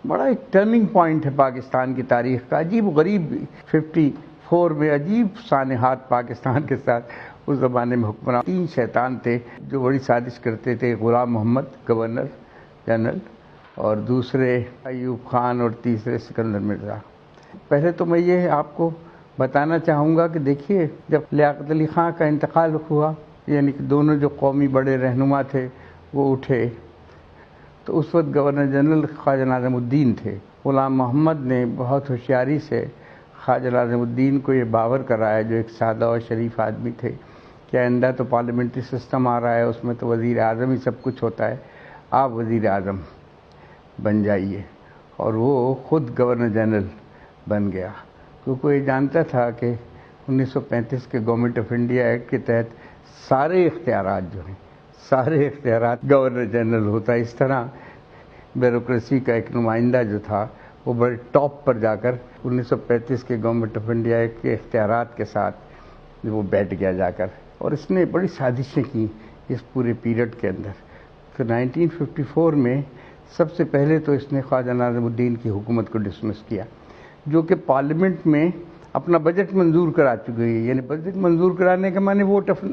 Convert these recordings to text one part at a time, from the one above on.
بڑا ایک turning point ہے پاکستان کی تاریخ کا. عجیب و غریب 54 میں عجیب سانحات پاکستان کے ساتھ اس زمانے میں حکمران 3 شیطان تھے جو بڑی سازش کرتے تھے. غلام محمد گورنر جنرل، اور دوسرے ایوب خان، اور تیسرے سکندر مرزا. پہلے تو میں یہ آپ کو بتانا چاہوں گا کہ دیکھیے، جب لیاقت علی خان کا انتقال ہوا، یعنی کہ دونوں جو قومی بڑے رہنما تھے وہ اٹھے، تو اس وقت گورنر جنرل خواجہ ناظم الدین تھے. غلام محمد نے بہت ہوشیاری سے خواجہ ناظم الدین کو یہ باور کرایا، جو ایک سادہ اور شریف آدمی تھے، کہ آئندہ تو پارلیمنٹری سسٹم آ رہا ہے، اس میں تو وزیر اعظم ہی سب کچھ ہوتا ہے، آپ وزیر اعظم بن جائیے. اور وہ خود گورنر جنرل بن گیا، کیونکہ یہ جانتا تھا کہ 1935 کے گورنمنٹ آف انڈیا ایکٹ کے تحت سارے اختیارات جو ہیں، سارے اختیارات گورنر جنرل ہوتا ہے. اس طرح بیوروکریسی کا ایک نمائندہ جو تھا وہ بڑے ٹاپ پر جا کر 1935 کے گورنمنٹ آف انڈیا ایکٹ کے اختیارات کے ساتھ وہ بیٹھ گیا جا کر، اور اس نے بڑی سازشیں کی اس پورے پیریڈ کے اندر. تو 1954 میں سب سے پہلے تو اس نے خواجہ ناظم الدین کی حکومت کو ڈسمس کیا، جو کہ پارلیمنٹ میں اپنا بجٹ منظور کرا چکی ہے. یعنی بجٹ منظور کرانے کے معنی ووٹ آف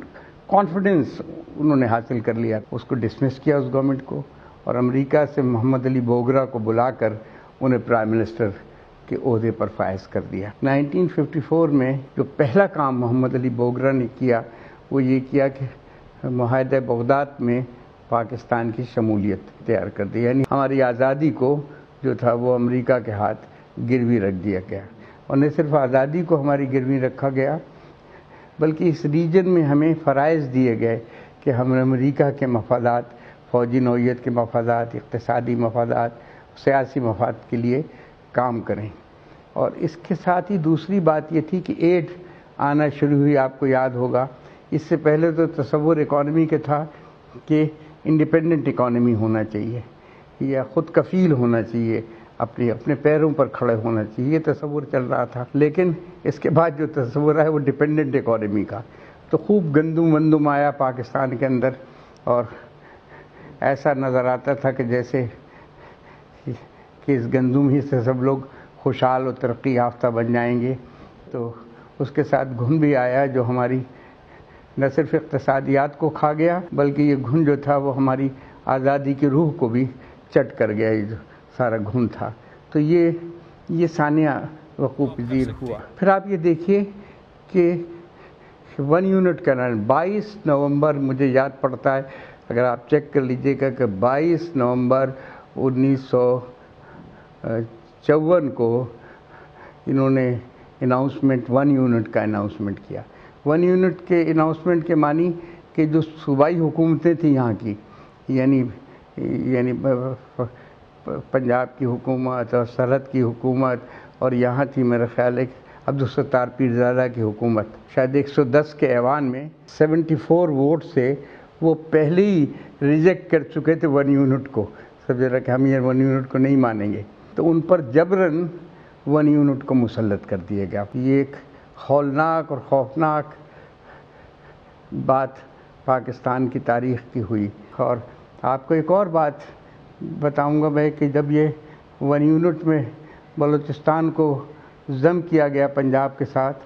کانفیڈنس انہوں نے حاصل کر لیا. اس کو ڈسمس کیا اس گورنمنٹ کو، اور امریکہ سے محمد علی بوگرا کو بلا کر انہیں پرائم منسٹر کے عہدے پر فائز کر دیا. 1954 میں جو پہلا کام محمد علی بوگرا نے کیا وہ یہ کیا کہ معاہدہ بغداد میں پاکستان کی شمولیت تیار کر دی. یعنی ہماری آزادی کو جو تھا وہ امریکہ کے ہاتھ گروی رکھ دیا گیا. اور نہ صرف آزادی کو ہماری گروی رکھا گیا، بلکہ اس ریجن میں ہمیں فرائض دیے گئے کہ ہم امریکہ کے مفادات، فوجی نوعیت کے مفادات، اقتصادی مفادات، سیاسی مفاد کے لیے کام کریں. اور اس کے ساتھ ہی دوسری بات یہ تھی کہ ایڈ آنا شروع ہوئی. آپ کو یاد ہوگا اس سے پہلے تو تصور اکانومی کے تھا کہ انڈیپینڈنٹ اکانومی ہونا چاہیے یا خود کفیل ہونا چاہیے، اپنے پیروں پر کھڑے ہونا چاہیے، یہ تصور چل رہا تھا. لیکن اس کے بعد جو تصور ہے وہ ڈیپینڈنٹ اکانومی کا. تو خوب گندم وندم آیا پاکستان کے اندر، اور ایسا نظر آتا تھا کہ جیسے کہ اس گندم ہی سے سب لوگ خوشحال اور ترقی یافتہ بن جائیں گے. تو اس کے ساتھ گھن بھی آیا جو ہماری نہ صرف اقتصادیات کو کھا گیا، بلکہ یہ گھن جو تھا وہ ہماری آزادی کی روح کو بھی چٹ کر گیا. یہ جو سارا گھن تھا، تو یہ سانیہ وقوع پذیر ہوا. پھر آپ یہ دیکھیے کہ 1 یونٹ کا 22 نومبر مجھے یاد پڑتا ہے، اگر آپ چیک کر لیجئے گا کہ 22 نومبر 1954 کو انہوں نے اناؤنسمنٹ 1 یونٹ کا اناؤنسمنٹ کیا. 1 یونٹ کے اناؤنسمنٹ کے معنی کہ جو صوبائی حکومتیں تھیں یہاں کی، یعنی پنجاب کی حکومت اور سرحد کی حکومت، اور یہاں تھی میرا خیال ہے عبدالستار پیرزادہ کی حکومت، شاید 110 کے ایوان میں 74 ووٹ سے وہ پہلے ہی ریجیکٹ کر چکے تھے 1 یونٹ کو. سب جگہ کہ ہم یہ 1 یونٹ کو نہیں مانیں گے، تو ان پر جبراً 1 یونٹ کو مسلط کر دیا گیا. یہ ایک ہولناک اور خوفناک بات پاکستان کی تاریخ کی ہوئی. اور آپ کو ایک اور بات بتاؤں گا میں کہ جب یہ 1 یونٹ میں بلوچستان کو ضم کیا گیا پنجاب کے ساتھ،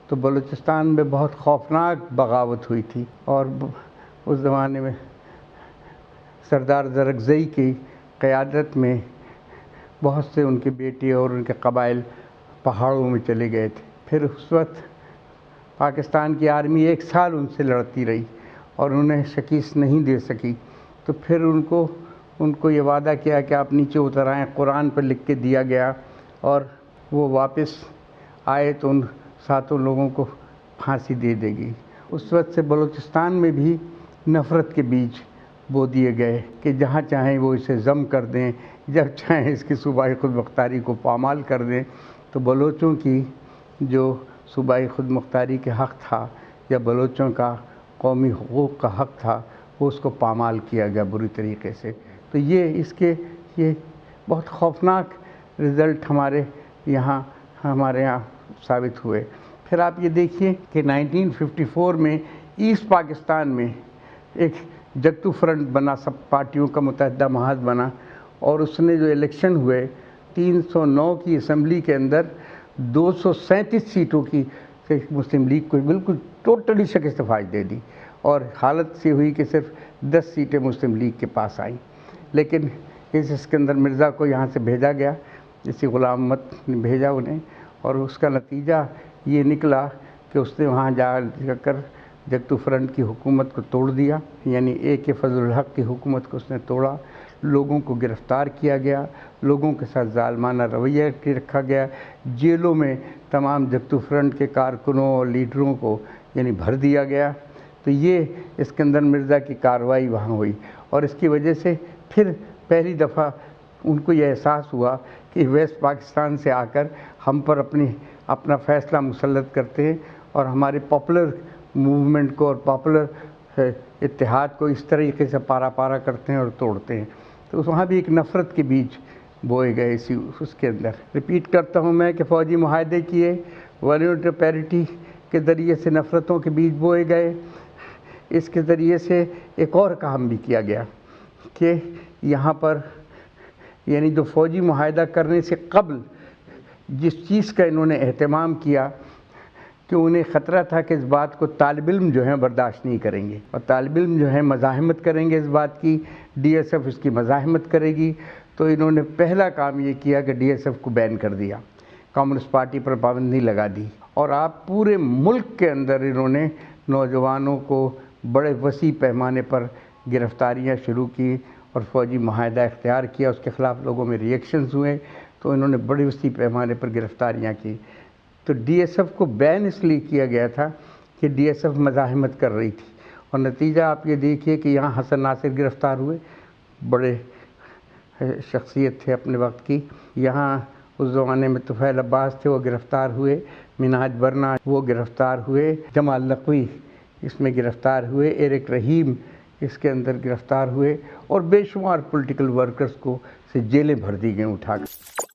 تو بلوچستان میں بہت خوفناک بغاوت ہوئی تھی. اور اس زمانے میں سردار زرکزئی کی قیادت میں بہت سے ان کے بیٹے اور ان کے قبائل پہاڑوں میں چلے گئے تھے. پھر اس وقت پاکستان کی آرمی 1 سال ان سے لڑتی رہی اور انہیں شکست نہیں دے سکی. تو پھر ان کو یہ وعدہ کیا کہ آپ نیچے اتر آئیں، قرآن پر لکھ کے دیا گیا، اور وہ واپس آئے تو ان 7 لوگوں کو پھانسی دے دے گی. اس وقت سے بلوچستان میں بھی نفرت کے بیج بو دیے گئے کہ جہاں چاہیں وہ اسے ضم کر دیں، جب چاہیں اس کی صوبائی خود مختاری کو پامال کر دیں. تو بلوچوں کی جو صوبائی خود مختاری کے حق تھا یا بلوچوں کا قومی حقوق کا حق تھا، وہ اس کو پامال کیا گیا بری طریقے سے. تو یہ بہت خوفناک رزلٹ ہمارے یہاں ثابت ہوئے. پھر آپ یہ دیکھیے کہ 1954 میں ایسٹ پاکستان میں ایک جگتو فرنٹ بنا، سب پارٹیوں کا متحدہ محاذ بنا، اور اس نے جو الیکشن ہوئے 309 کی اسمبلی کے اندر 237 سیٹوں کی مسلم لیگ کو بالکل ٹوٹلی شکست فاش دے دی، اور حالت سی ہوئی کہ صرف 10 سیٹیں مسلم لیگ کے پاس آئیں۔ لیکن اس اسکندر مرزا کو یہاں سے بھیجا گیا، اسی غلام احمد نے بھیجا انہیں، اور اس کا نتیجہ یہ نکلا کہ اس نے وہاں جا کر جگتو فرنٹ کی حکومت کو توڑ دیا، یعنی AK فضل الحق کی حکومت کو اس نے توڑا، لوگوں کو گرفتار کیا گیا، لوگوں کے ساتھ ظالمانہ رویہ رکھا گیا، جیلوں میں تمام جگتو فرنٹ کے کارکنوں اور لیڈروں کو یعنی بھر دیا گیا۔ تو یہ اسکندر مرزا کی کارروائی وہاں ہوئی، اور اس کی وجہ سے پھر پہلی دفعہ ان کو یہ احساس ہوا کہ ویسٹ پاکستان سے آ کر ہم پر اپنا فیصلہ مسلط کرتے ہیں، اور ہمارے پاپولر موومنٹ کو اور پاپولر اتحاد کو اس طریقے سے پارا پارا کرتے ہیں اور توڑتے ہیں۔ تو وہاں بھی ایک نفرت کے بیج بوئے گئے اس کے اندر۔ ریپیٹ کرتا ہوں میں کہ فوجی معاہدے کیے، والنٹری پیرٹی کے ذریعے سے نفرتوں کے بیج بوئے گئے۔ اس کے ذریعے سے ایک اور کام بھی کیا گیا کہ یہاں پر یعنی جو فوجی معاہدہ کرنے سے قبل جس چیز کا انہوں نے اہتمام کیا کہ انہیں خطرہ تھا کہ اس بات کو طالب علم جو ہیں برداشت نہیں کریں گے، اور طالب علم جو ہیں مزاحمت کریں گے اس بات کی، DSF اس کی مزاحمت کرے گی، تو انہوں نے پہلا کام یہ کیا کہ DSF کو بین کر دیا، کمیونسٹ پارٹی پر پابندی لگا دی، اور آپ پورے ملک کے اندر انہوں نے نوجوانوں کو بڑے وسیع پیمانے پر گرفتاریاں شروع کی اور فوجی معاہدہ اختیار کیا۔ اس کے خلاف لوگوں میں ریئیکشنز ہوئے، تو انہوں نے بڑے وسیع پیمانے پر گرفتاریاں کی۔ تو DSF کو بین اس لیے کیا گیا تھا کہ DSF مزاحمت کر رہی تھی، اور نتیجہ آپ یہ دیکھیے کہ یہاں حسن ناصر گرفتار ہوئے، بڑے شخصیت تھے اپنے وقت کی، یہاں اس زمانے میں طفیل عباس تھے، وہ گرفتار ہوئے، منہاج برنا وہ گرفتار ہوئے، جمال نقوی اس میں گرفتار ہوئے، ایرک رحیم اس کے اندر گرفتار ہوئے، اور بے شمار پولیٹیکل ورکرز کو سے جیلیں بھر دی گئیں اٹھا کر۔